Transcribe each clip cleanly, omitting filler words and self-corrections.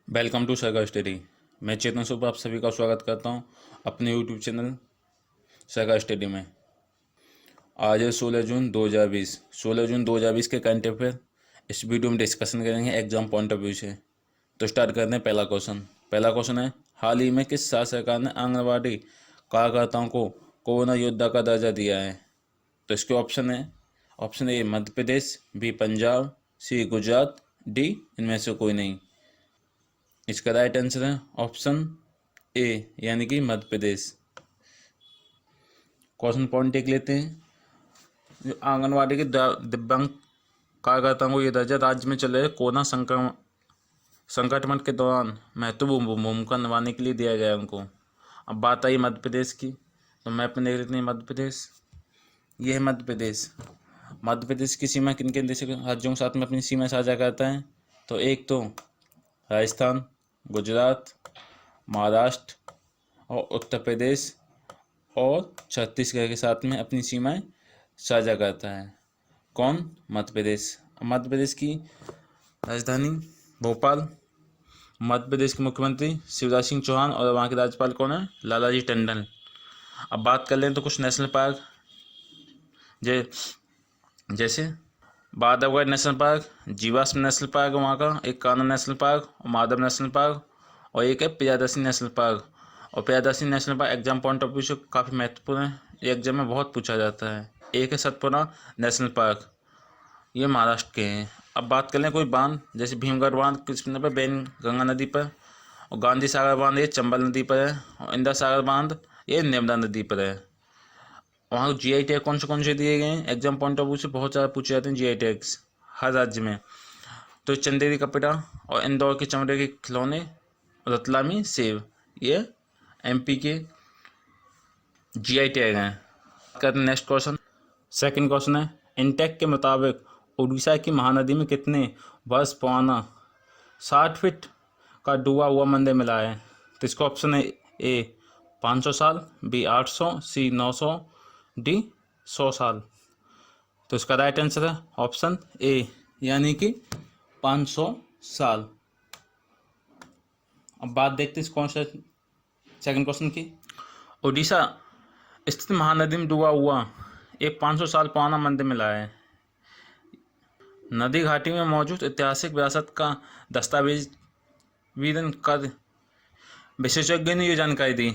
Welcome to सरगा study. मैं चेतन super आप सभी का स्वागत करता हूं अपने यूट्यूब चैनल सरगा स्टडी में। आज है 16 जून 2020। 16 जून 2020 के करंट अफेयर इस वीडियो में डिस्कशन करेंगे एग्जाम पॉइंट ऑफ व्यू से। तो स्टार्ट करते हैं। पहला क्वेश्चन है, हाल ही में किस राज्य सरकार ने आंगनबाड़ी कार्यकर्ताओं को कोरोना योद्धा का दर्जा दिया है? तो इसके option A Madhya Pradesh, B Punjab, C Gujarat, D इनमें से कोई नहीं। इसका राइट आंसर है ऑप्शन ए यानी कि मध्य प्रदेश। क्वेश्चन पॉइंट देख लेते हैं। जो आंगनवाड़ी के दिव्यांग कार्यकर्ताओं को ये दर्जा राज्य में चल रहे कोरोना संक्रमण के दौरान महत्वपूर्ण भूमिका निभाने के लिए दिया गया है उनको। अब बात आई मध्य प्रदेश की, तो मैप में देख लेते हैं मध्य प्रदेश। ये है मध्य प्रदेश। मध्य प्रदेश की सीमा किन किन राज्यों के साथ में अपनी सीमा साझा करता है? तो एक तो राजस्थान, गुजरात, महाराष्ट्र और उत्तर प्रदेश और छत्तीसगढ़ के साथ में अपनी सीमाएं साझा करता है। कौन? मध्य प्रदेश। मध्य प्रदेश की राजधानी भोपाल। मध्य प्रदेश के मुख्यमंत्री शिवराज सिंह चौहान और वहाँ के राज्यपाल कौन है? लालाजी टंडन। अब बात कर लें तो कुछ नेशनल पार्क जैसे बांधवगढ़ नेशनल पार्क, जीवाश्म नेशनल पार्क वहाँ का, एक कान्हा नेशनल पार्क और माधव नेशनल पार्क, और एक है प्रियदर्शनी नेशनल पार्क। और Priyadarshini national park exam point of view से काफ़ी महत्वपूर्ण है, ये एग्जाम में बहुत पूछा जाता है। एक है सतपुड़ा नेशनल पार्क, ये महाराष्ट्र के हैं। अब बात कर लें कोई बांध, जैसे भीमगढ़ बांध किस पर? बेन गंगा नदी पर। और गांधी सागर बांध ये चंबल नदी पर है। और इंदिरा सागर बांध ये नर्मदा नदी पर है। वहाँ GI टैग कौन से दिए गए हैं? एग्जाम पॉइंट ऑफ व्यू से बहुत ज़्यादा पूछे जाते हैं GI टैग्स हर राज्य में। तो चंदेरी कपड़ा और इंदौर के चमड़े के खिलौने, रतलामी सेब, ये MP के GI टैग हैं। करते हैं नेक्स्ट क्वेश्चन। सेकंड क्वेश्चन है, इंटेक के मुताबिक उड़ीसा की महानदी में कितने वर्ष पुराना 60 फीट का डूबा हुआ मंदिर मिला है? तो इसका ऑप्शन है ए 500 साल, बी 800, सी 900, डी 100 साल। तो इसका राइट आंसर है ऑप्शन ए यानी कि 500 साल। अब बात देखते हैं कौन सा सेकंड क्वेश्चन की। उड़ीसा स्थित महानदी में डूबा हुआ एक 500 साल पुराना मंदिर मिला है। नदी घाटी में मौजूद ऐतिहासिक विरासत का दस्तावेजीकरण कर विशेषज्ञों ने ये जानकारी दी।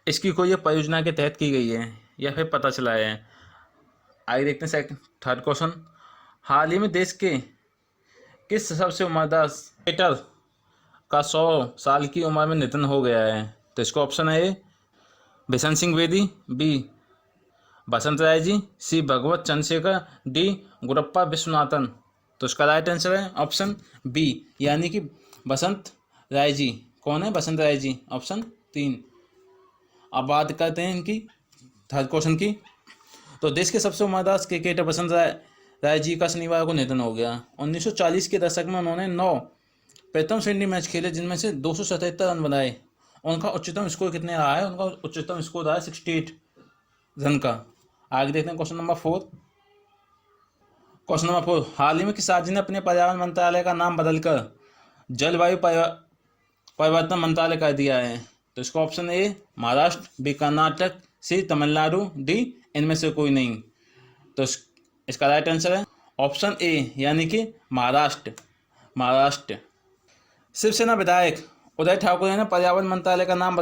इसकी कोई ये परियोजना के तहत की गई है या फिर पता चला है? आइए देखते हैं थर्ड क्वेश्चन। हाल ही में देश के किस सबसे उम्रदराज क्रिकेटर का 100 साल की उम्र में निधन हो गया है? तो इसका ऑप्शन है ए बिशन सिंह बेदी, बी बसंत राय जी, सी भगवत चंद्रशेखर, डी गुरप्पा विश्वनाथन। तो इसका राइट आंसर है ऑप्शन बी यानी कि बसंत राय जी। कौन है बसंत राय जी? ऑप्शन 3। अब बात करते हैं इनकी थर्ड क्वेश्चन की। तो देश के सबसे उम्रदराज क्रिकेटर बसंत राय जी का शनिवार को निधन हो गया। 1940 के दशक में उन्होंने 9 प्रथम श्रेणी मैच खेले जिनमें से 277 रन बनाए। उनका उच्चतम स्कोर कितने रहा है? उनका उच्चतम स्कोर रहा है 68 रन का। आगे देखते हैं क्वेश्चन नंबर 4। हाल ही में किस राज्य ने अपने पर्यावरण मंत्रालय का नाम बदलकर जलवायु परिवर्तन मंत्रालय कर दिया है? तो इसका option A Maharashtra, B Karnataka, C Tamil Nadu, D इनमें से कोई नहीं। तो इसका राइट आंसर है ऑप्शन ए यानी कि महाराष्ट्र। शिवसेना विधायक उदय ठाकुर ने पर्यावरण मंत्रालय का नाम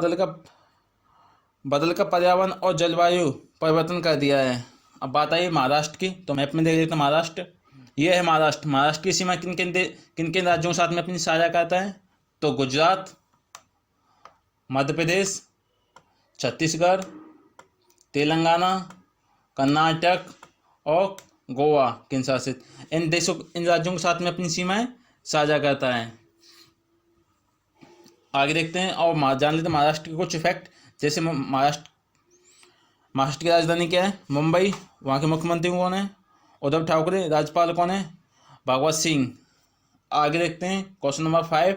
बदलकर पर्यावरण और जलवायु परिवर्तन कर दिया है। अब बात आई महाराष्ट्र की, तो मैप में देख लेते हैं महाराष्ट्र। ये है महाराष्ट्र। महाराष्ट्र की सीमा किन किन राज्यों के साथ में अपनी साझा करता है? तो गुजरात, मध्य प्रदेश, छत्तीसगढ़, तेलंगाना, कर्नाटक और गोवा केंद्र शासित इन राज्यों के साथ में अपनी सीमाएं साझा करता है। आगे देखते हैं और जान लेते हैं महाराष्ट्र के कुछ फैक्ट। जैसे महाराष्ट्र की राजधानी क्या है? मुंबई। वहाँ के मुख्यमंत्री कौन है? उद्धव ठाकरे। राज्यपाल कौन है? भगवत सिंह। आगे देखते हैं क्वेश्चन नंबर 6।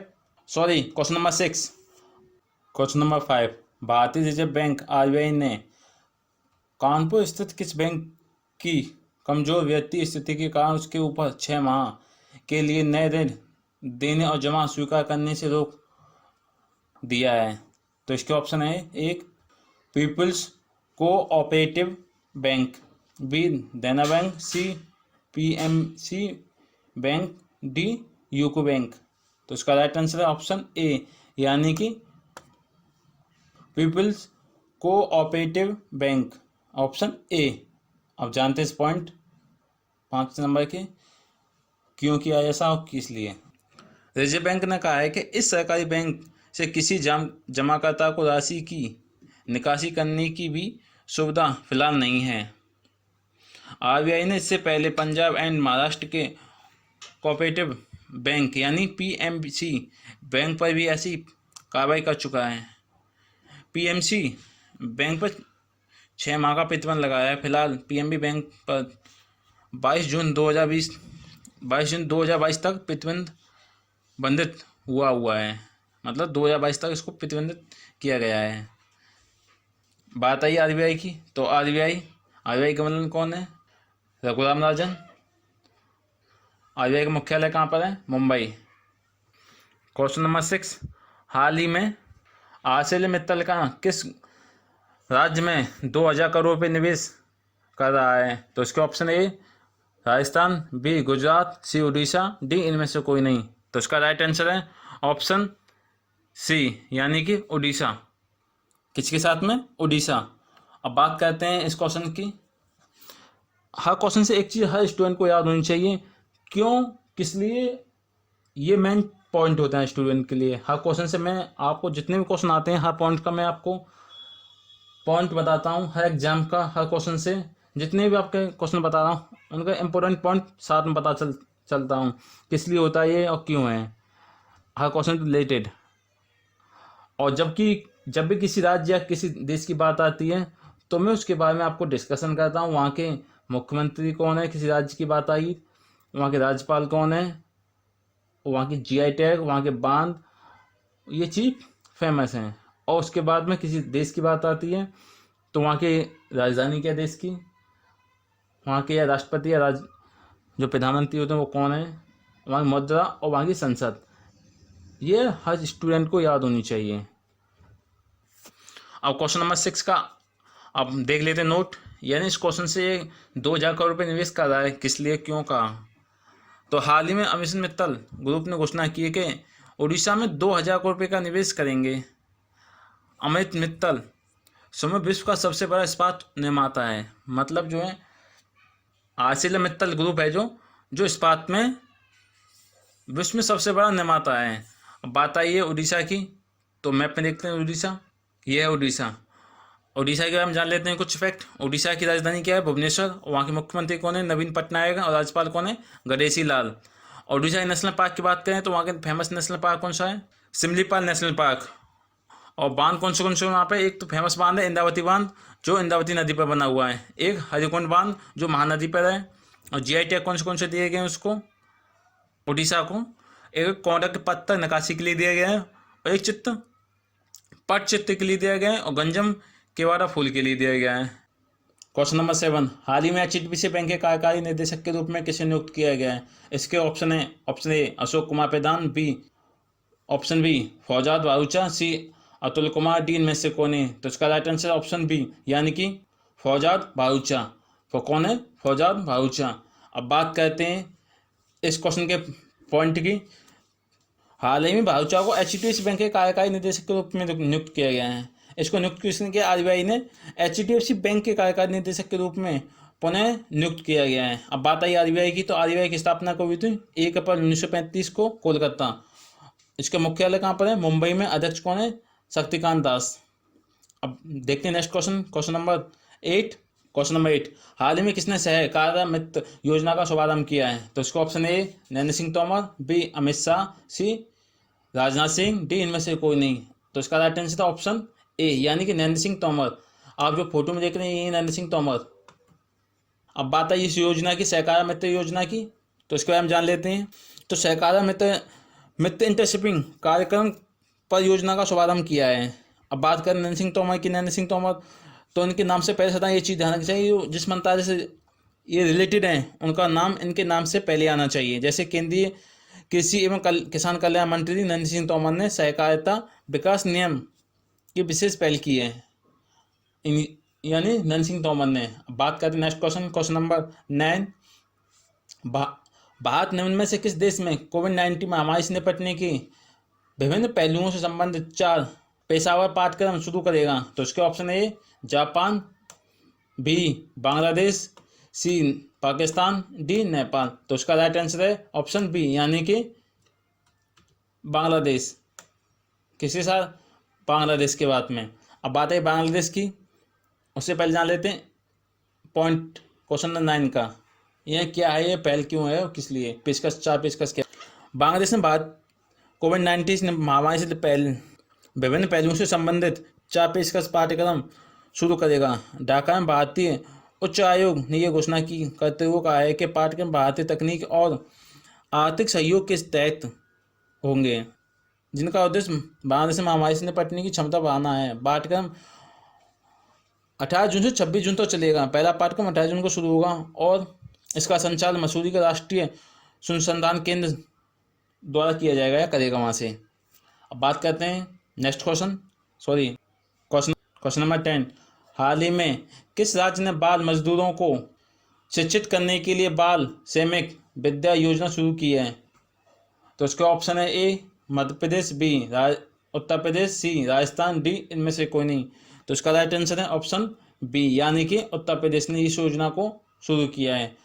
Question number 5। भारतीय रिजर्व बैंक RBI ने कानपुर स्थित किस बैंक की कमजोर वित्तीय स्थिति के कारण उसके ऊपर 6 माह के लिए नए ऋण देने और जमा स्वीकार करने से रोक दिया है। तो इसके ऑप्शन है एक peoples cooperative bank, B Dena bank, C PMC bank, D UCO bank. तो इसका राइट आंसर है ऑप्शन ए, यानी कि peoples cooperative bank, option A. अब जानते हैं इस पॉइंट 5 नंबर के क्यों किया ऐसा और किस लिए। रिजर्व बैंक ने कहा है कि इस सरकारी बैंक से किसी जमाकर्ता को राशि की निकासी करने की भी सुविधा फिलहाल नहीं है। आरबीआई ने इससे पहले पंजाब एंड महाराष्ट्र के कोऑपरेटिव बैंक यानी पीएमसी बैंक पर भी ऐसी कार्रवाई कर चुका है। पीएमसी बैंक पर 6 माह का प्रतिबंध लगाया है। फिलहाल पीएनबी बैंक पर 22 जून 2022 तक प्रतिबंधित हुआ है, मतलब 2022 तक इसको प्रतिबंधित किया गया है। बात आई आरबीआई की, तो आरबीआई का गवर्नर कौन है? रघुराम राजन। आरबीआई का मुख्यालय कहाँ पर है? मुंबई। क्वेश्चन नंबर 6, हाल ही में आर्सेलर का किस राज्य में 2000 करोड़ रुपये निवेश कर रहा है? तो इसके option A Rajasthan, B Gujarat, C Orissa, D इनमें से कोई नहीं। तो इसका राइट आंसर है ऑप्शन सी, यानी कि उड़ीसा। किसके साथ में? उड़ीसा। अब बात करते हैं इस क्वेश्चन की। हर क्वेश्चन से एक चीज़ हर स्टूडेंट को याद होनी चाहिए, क्यों किस लिए, ये मेन पॉइंट होता है स्टूडेंट के लिए। हर क्वेश्चन से मैं आपको जितने भी क्वेश्चन आते हैं हर पॉइंट का मैं आपको पॉइंट बताता हूँ। हर एग्जाम का हर क्वेश्चन से जितने भी आपके क्वेश्चन बता रहा हूँ उनका इंपॉर्टेंट पॉइंट साथ में पता चलता हूँ किस लिए होता है ये और क्यों है, हर क्वेश्चन रिलेटेड। और जब भी किसी राज्य या किसी देश की बात आती है तो मैं उसके बारे में आपको डिस्कशन करता हूँ। वहाँ के मुख्यमंत्री कौन है, किसी राज्य की बात आई, वहाँ के राज्यपाल कौन है, वहाँ की जीआई टैग, वहाँ के बांध, ये चीज़ फेमस हैं। और उसके बाद में किसी देश की बात आती है तो वहाँ की राजधानी क्या देश की, वहाँ के या राष्ट्रपति या जो प्रधानमंत्री होते हैं वो कौन है, वहाँ की मुद्रा और वहाँ की संसद, ये हर स्टूडेंट को याद होनी चाहिए। अब क्वेश्चन नंबर 6 का अब देख लेते हैं नोट, यानी इस क्वेश्चन से 2000 करोड़ रुपये निवेश कर रहा है, किस लिए, क्यों कहा। तो हाल ही में अमित मित्तल ग्रुप ने घोषणा की है कि उड़ीसा में 2000 करोड़ रुपये का निवेश करेंगे। अमित मित्तल समग्र विश्व का सबसे बड़ा इस्पात निर्माता है, मतलब जो है आर्सेलर मित्तल ग्रुप है जो इस्पात में विश्व में सबसे बड़ा निर्माता है। अब बात आई है उड़ीसा की, तो मैप में देखते हैं उड़ीसा, ये है उड़ीसा। उड़ीसा के बारे में जान लेते हैं कुछ फैक्ट। उड़ीसा की राजधानी क्या है? भुवनेश्वर। और वहाँ के मुख्यमंत्री कौन है? नवीन पटनायक। और राज्यपाल कौन है? गणेशी लाल। और उड़ीसा के नेशनल पार्क की बात करें तो वहाँ के फेमस नेशनल पार्क कौन सा है? Similipal national park. और बांध कौन से वहाँ पे? एक तो फेमस बांध है इंद्रावती बांध, जो इंद्रावती नदी पर बना हुआ है। एक हरिकुंड बांध जो महानदी पर है। और जीआई टैग कौन से दिए गए हैं उसको, उड़ीसा को? एक कोडक पत्थर नकाशी के लिए दिया गया है, और एक पट चित्र के लिए दिया गया है, और गंजम केवाड़ा फूल के लिए दिया गया है। क्वेश्चन नंबर 7, हाल ही में एचडीएफसी बैंक के कार्यकारी निदेशक के रूप में किसे नियुक्त किया गया है? इसके ऑप्शन है option A Ashok Kumar Pradhan, option B Faujad Barucha, C Atul Kumar, D इनमें से कौन है? तो इसका राइट आंसर ऑप्शन बी, यानी कि फौजाद बारूचा। कौन है? फौजाद बारूचा। अब बात करते हैं इस क्वेश्चन के पॉइंट की। हाल ही में बारूचा को एचडीएफसी बैंक के कार्यकारी निदेशक के रूप में नियुक्त किया गया है। इसको नियुक्त किसने किया? आरबीआई ने एचडीएफसी बैंक के कार्यकारी निदेशक के रूप में पुनः नियुक्त किया गया है। अब बात आई आरबीआई की, तो आरबीआई की स्थापना कब हुई थी? 1 अप्रैल 1935 को कोलकाता। इसका मुख्यालय कहाँ पर है? मुंबई में। अध्यक्ष कौन है? शक्तिकांत दास। अब देखते हैं नेक्स्ट क्वेश्चन, क्वेश्चन नंबर 8, हाल ही में किसने सहकारिता मित्र योजना का शुभारंभ किया है? तो इसका option A Narendra Singh Tomar, B Amit Shah, C Rajnath Singh, D इनमें से कोई नहीं। तो इसका राइट आंसर था ऑप्शन ए, यानी कि नरेंद्र सिंह तोमर। आप जो फोटो में देख रहे हैं ये नरेंद्र सिंह तोमर। अब बात आई इस योजना की, सहकारिता मित्र योजना की, तो इसके बारे में जान लेते हैं। तो सहकारिता मित्र इंटरशिपिंग कार्यक्रम पर योजना का शुभारंभ किया है। अब बात करें नरेंद्र सिंह तोमर, तो इनके नाम से पहले सदा ये चीज़ ध्यान रखनी चाहिए, जिस मंत्रालय से ये रिलेटेड हैं उनका नाम इनके नाम से पहले आना चाहिए। जैसे कृषि एवं किसान कल्याण मंत्री नरेंद्र सिंह तोमर ने सहकारिता विकास नियम की विशेष पहल की है, यानी नरेंद्र सिंह तोमर ने। बात करते हैं नेक्स्ट क्वेश्चन नंबर 9। भारत निम्न में से किस देश में कोविड-19 महामारी से निपटने की विभिन्न पहलुओं से संबंधित 4 पेशेवर पाठ्यक्रम शुरू करेगा? तो इसके option A Japan, B Bangladesh, C Pakistan, D Nepal. तो इसका राइट आंसर है ऑप्शन बी, यानी कि बांग्लादेश। किसके साथ? बांग्लादेश के बात में। अब बात है बांग्लादेश की, उससे पहले जान लेते हैं पॉइंट क्वेश्चन नंबर 9 का। यह क्या है, ये पहल क्यों है और किस लिए? पेशकश 4 पेशकश क्या? बांग्लादेश में भारत कोविड-19 महामारी से विभिन्न पहलुओं से संबंधित 4 पेशकश पाठ्यक्रम शुरू करेगा। ढाका में भारतीय उच्च आयोग ने यह घोषणा करते हुए कहा है कि पाठ्यक्रम भारतीय तकनीक और आर्थिक सहयोग के तहत होंगे, जिनका उद्देश्य बांग्लादेश में महामारी से निपटने की क्षमता बढ़ाना है। पाठ्यक्रम 18 जून से 26 जून तक चलेगा। पहला पाठ्यक्रम 18 जून को शुरू होगा और इसका संचालन मसूरी के राष्ट्रीय अनुसंधान केंद्र द्वारा किया जाएगा या करेगा वहाँ से। अब बात करते हैं नेक्स्ट क्वेश्चन नंबर 10। हाल ही में किस राज्य ने बाल मजदूरों को शिक्षित करने के लिए बाल श्रमिक विद्या योजना शुरू की है? तो इसके ऑप्शन है ए मध्य प्रदेश, बी उत्तर प्रदेश, सी राजस्थान, डी इनमें से कोई नहीं। तो इसका राइट आंसर है ऑप्शन बी, यानी कि उत्तर प्रदेश ने इस योजना को शुरू किया है।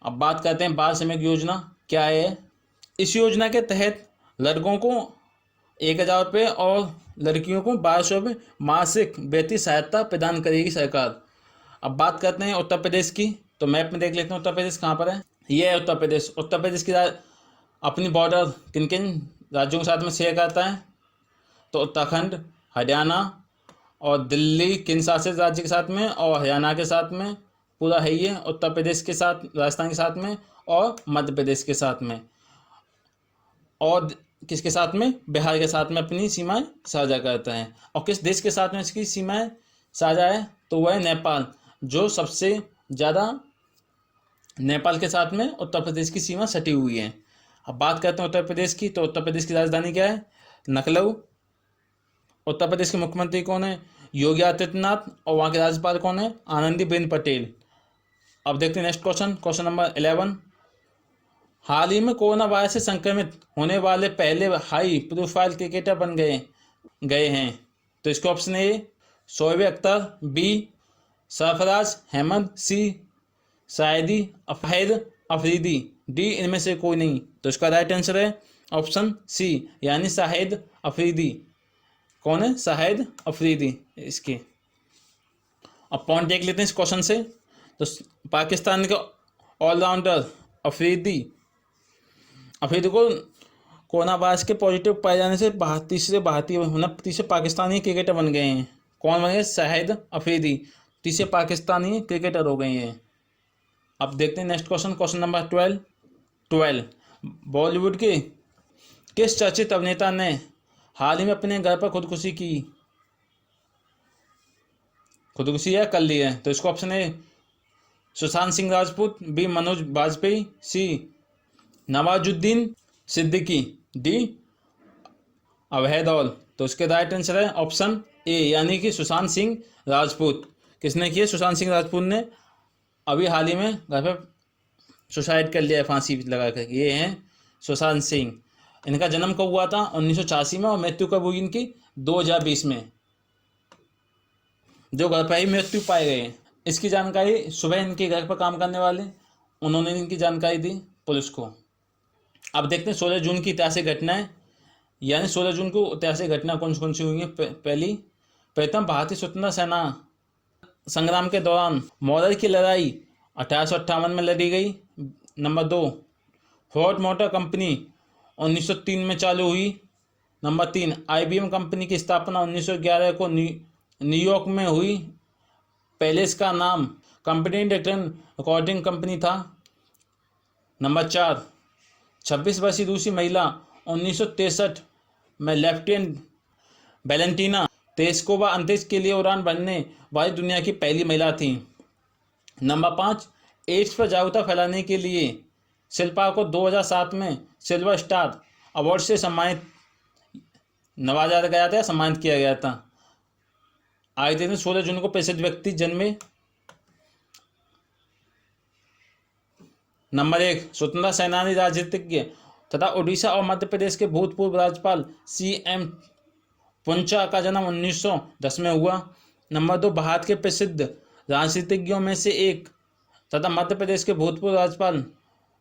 अब बात करते हैं बाल श्रमिक योजना क्या है। इस योजना के तहत लड़कों को 1000 रुपये और लड़कियों को 1200 रुपये मासिक वित्तीय सहायता प्रदान करेगी सरकार। अब बात करते हैं उत्तर प्रदेश की, तो मैप में देख लेते हैं उत्तर प्रदेश कहाँ पर है। ये है उत्तर प्रदेश। उत्तर प्रदेश की अपनी बॉर्डर किन किन राज्यों के साथ में शेयर करता है? तो उत्तराखंड, हरियाणा और दिल्ली किन शासित राज्य के साथ में, और हरियाणा के साथ में पूरा है ये, उत्तर प्रदेश के साथ, राजस्थान के साथ में और मध्य प्रदेश के साथ में, और किसके साथ में? बिहार के साथ में अपनी सीमाएं साझा करता है। और किस देश के साथ में इसकी सीमाएं साझा है? तो वह है नेपाल, जो सबसे ज़्यादा नेपाल के साथ में उत्तर प्रदेश की सीमा सटी हुई है। अब बात करते हैं उत्तर प्रदेश की, तो उत्तर प्रदेश की राजधानी क्या है? लखनऊ। उत्तर प्रदेश के मुख्यमंत्री कौन है? योगी आदित्यनाथ। और वहाँ के राज्यपाल कौन है? आनंदीबेन पटेल। अब देखते हैं नेक्स्ट क्वेश्चन नंबर 11। हाल ही में कोरोना वायरस से संक्रमित होने वाले पहले हाई प्रोफाइल क्रिकेटर बन गए हैं। तो इसके option A Shoaib Akhtar, B Sarfaraz Ahmed, C Shahid Afridi, D इनमें से कोई नहीं। तो इसका राइट आंसर है ऑप्शन सी, यानी शाहिद अफरीदी। कौन है? शाहिद अफरीदी इसके। अब पॉइंट देख लेते हैं इस क्वेश्चन से। तो पाकिस्तान के ऑलराउंडर अफरीदी को कोरोना वायरस के पॉजिटिव पाए जाने से तीसरे पाकिस्तानी क्रिकेटर बन गए हैं। कौन बन गए? शाहिद अफरीदी तीसरे पाकिस्तानी क्रिकेटर हो गए हैं। अब देखते हैं नेक्स्ट क्वेश्चन नंबर 12। बॉलीवुड के किस चर्चित अभिनेता ने हाल ही में अपने घर पर खुदकुशी कर ली है? तो इसको ऑप्शन है सुशांत सिंह राजपूत, बी मनोज बाजपेयी, सी नवाजुद्दीन सिद्दीकी, डी अवैध औल। तो इसके राइट आंसर है ऑप्शन ए, यानी कि सुशांत सिंह राजपूत। किसने किया? सुशांत सिंह राजपूत ने अभी हाल ही में घर पर सुसाइड कर लिया है, फांसी लगा कर। ये हैं सुशांत सिंह। इनका जन्म कब हुआ था? 1986 में, और मृत्यु कब हुई इनकी? 2020 में, जो घर पर ही मृत्यु पाए गए। इसकी जानकारी सुबह इनके घर पर काम करने वाले उन्होंने इनकी जानकारी दी पुलिस को। अब देखते हैं 16 जून की ऐतिहासिक घटनाएं, यानी 16 जून को ऐतिहासिक घटना कौन सी हुई है। प्रथम भारतीय स्वतंत्रता सेना संग्राम के दौरान मौर्य की लड़ाई 1858 में लड़ी गई। नंबर 2 फोर्ड मोटर कंपनी 1903 में चालू हुई। नंबर 3 IBM कंपनी की स्थापना 1911 को न्यूयॉर्क में हुई। पहले इसका नाम कंप्यूटर रिकॉर्डिंग कंपनी था। नंबर 4 26 वर्षीय रूसी महिला 1963 में लेफ्टिनेंट वैलेंटीना तेरेस्कोवा अंतरिक्ष के लिए उड़ान भरने वाली दुनिया की पहली महिला थी। नंबर 5 एड्स पर जागरूकता फैलाने के लिए शिल्पा को 2007 में सिल्वर स्टार अवार्ड से नवाजा गया था, सम्मानित किया गया था। आगे देखते हैं 16 जून को प्रसिद्ध व्यक्ति जन्मे। नंबर 1, स्वतंत्रता सेनानी, राजनीतिज्ञ तथा उड़ीसा और मध्य प्रदेश के भूतपूर्व राज्यपाल CM पुंचा का जन्म 1910 में हुआ। नंबर 2, भारत के प्रसिद्ध राजनीतिज्ञों में से एक तथा मध्य प्रदेश के भूतपूर्व राज्यपाल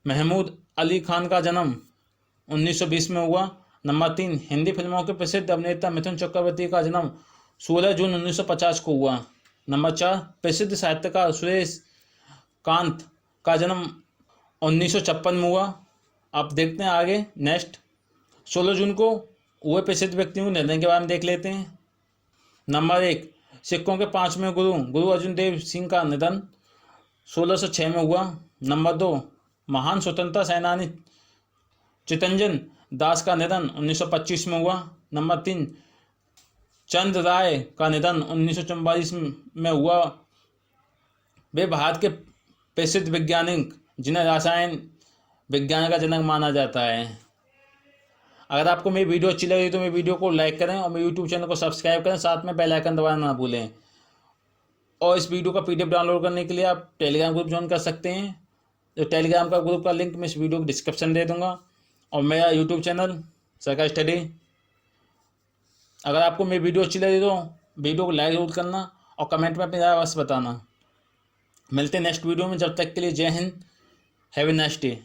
महमूद अली खान का जन्म 1920 में हुआ। नंबर 3, हिंदी फिल्मों के प्रसिद्ध अभिनेता मिथुन चक्रवर्ती का जन्म 16 जून 1950 को हुआ। नंबर 4, प्रसिद्ध साहित्यकार सुरेश कांत का जन्म 1956 में हुआ। अब देखते हैं आगे नेक्स्ट 16 जून को हुए प्रसिद्ध व्यक्तियों के निर्णय के बारे में देख लेते हैं। नंबर 1, सिखों के 5वें गुरु अर्जुन देव सिंह का निधन 1606 में हुआ। नंबर 2, महान स्वतंत्रता सेनानी चितरंजन दास का निधन 1925 में हुआ। नंबर 3, चंद्र राय का निधन 1944 में हुआ। वे भारत के प्रसिद्ध वैज्ञानिक जिन्हें रसायन विज्ञान का जनक माना जाता है। अगर आपको मेरी वीडियो अच्छी लगी तो मेरी वीडियो को लाइक करें और मेरे यूट्यूब चैनल को सब्सक्राइब करें, साथ में बेल आइकन दबाना ना भूलें। और इस वीडियो का PDF डाउनलोड करने के लिए आप टेलीग्राम ग्रुप ज्वाइन कर सकते हैं। तो टेलीग्राम का ग्रुप का लिंक मैं इस वीडियो को डिस्क्रिप्शन दे दूंगा। और मेरा यूट्यूब चैनल सरकार स्टडी। अगर आपको मेरी वीडियो अच्छी लगी तो वीडियो को लाइक जरूर करना और कमेंट में अपनी राय अवश्य बताना। मिलते हैं नेक्स्ट वीडियो में, जब तक के लिए जय Hind, have a nice day.